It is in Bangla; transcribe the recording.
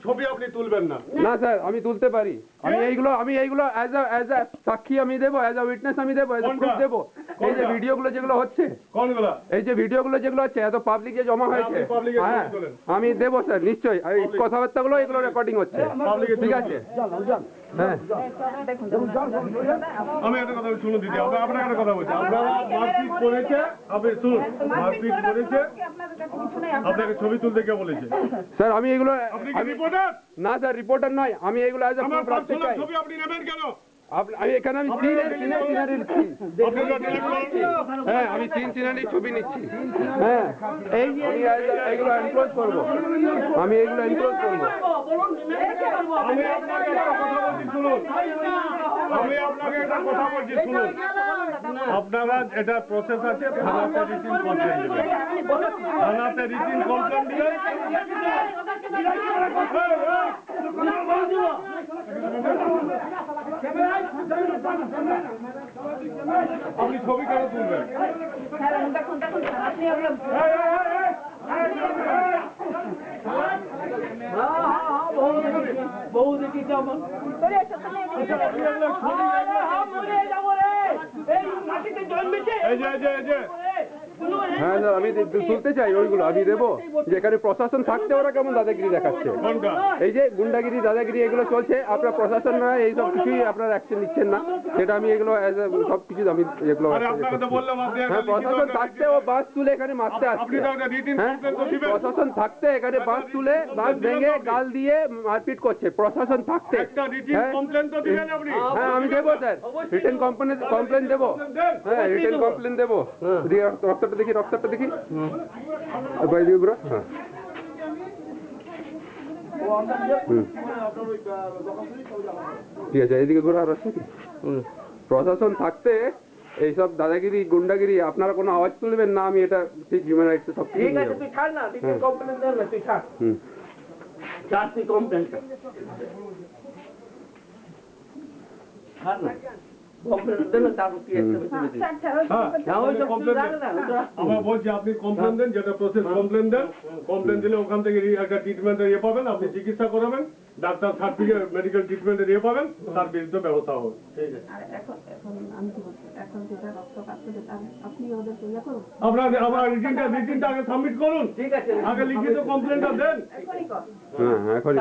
ছবি আপনি তুলবেন না? না স্যার, আমি তুলতে পারি। আমি এইগুলো অ্যাজ আ সাক্ষী আমি দেবো, অ্যাজ আ উইটনেস আমি দেবো, অ্যাজ আ প্রুফ দেবো। এই যে ভিডিওগুলো যেগুলো হচ্ছে, কোনগুলো? এই যে ভিডিওগুলো যেগুলো হচ্ছে এত পাবলিকে জমা হয়েছে, হ্যাঁ আমি দেবো স্যার, নিশ্চয়ই। এই কথাবার্তাগুলো এগুলো রেকর্ডিং হচ্ছে, ঠিক আছে? হ্যাঁ, আমি একটা কথা শুনুন দিদি, আপনার একটা কথা বলছি, আপনারা মারপিট করেছে, আপনি শুনুন, মারপিট করেছে, আপনাকে ছবি তুলতে কে বলেছে? স্যার আমি এগুলো, আপনি কি রিপোর্টার? না স্যার রিপোর্টার নয়, আমি এগুলো অ্যাজ আ প্রুফ রাখতে চাই। ছবি আপনি নেবেন কেন? আমি এখানে আমি হ্যাঁ আমি সিনারির ছবি নিচ্ছি। হ্যাঁ এইগুলো এনক্লোজ করবো, আমি এগুলো এনক্লোজ করবো। আমি আপনাকে একটা কথা বলছি শুনুন, আপনারা এটা প্রসেস আছে, থানাতে রিটিন কমপ্লেন দিবেন, থানাতে রিটিন কমপ্লেন দিবেন। আপনি ছবি কেন তুলবেন? বহু দেখি যেমন হ্যাঁ স্যার, আমি তুলতে চাই ওইগুলো, আমি দেবো। যেখানে প্রশাসন থাকতে ওরা কেমন দাদাগিরি দেখাচ্ছে, এই যে গুন্ডাগিরি দাদাগিরি এগুলো চলছে, আপনার প্রশাসনরা এইসব কিছুই আপনার অ্যাকশন নিচ্ছেন না, সেটা আমি এগুলো সব কিছু আমি এগুলো, হ্যাঁ প্রশাসন থাকতে ও বাস তুলে এখানে মারতে আসছে, হ্যাঁ প্রশাসন থাকতে এখানে বাস তুলে বাস ভেঙে গাল দিয়ে মারপিট করছে, প্রশাসন থাকতে। হ্যাঁ আমি দেবো স্যার, রিটেন কমপ্লেন দেবো, হ্যাঁ রিটেন কমপ্লেন দেবো। রক্তটা দেখি, রক্তটা দেখি, হ্যাঁ ঠিক আছে, এইদিকে ঘোরা আর আসছে কি? প্রশাসন থাকতে এইসব দাদাগিরি গুন্ডাগিরি আপনারা কোনো আওয়াজ তুলবেন না, আমি এটা ঠিক হিউম্যান রাইটস সব কিছু নিয়ে যাবো। আমরা বলছি আপনি কমপ্লেন দেন, যেটা প্রসেস কমপ্লেন দেন, কমপ্লেন দিলে ওখান থেকে একটা ট্রিটমেন্টের ইয়ে পাবেন, আপনি চিকিৎসা করাবেন, ডাক্তার সার্টিফিকেট মেডিকেল ট্রিটমেন্টের ইয়ে পাবেন, তার বিরুদ্ধে ব্যবস্থা হবে। ঠিক আছে, আপনার রিটিনটা আগে সাবমিট করুন, ঠিক আছে, আগে লিখিত কমপ্লেনটা দেন। হ্যাঁ এখন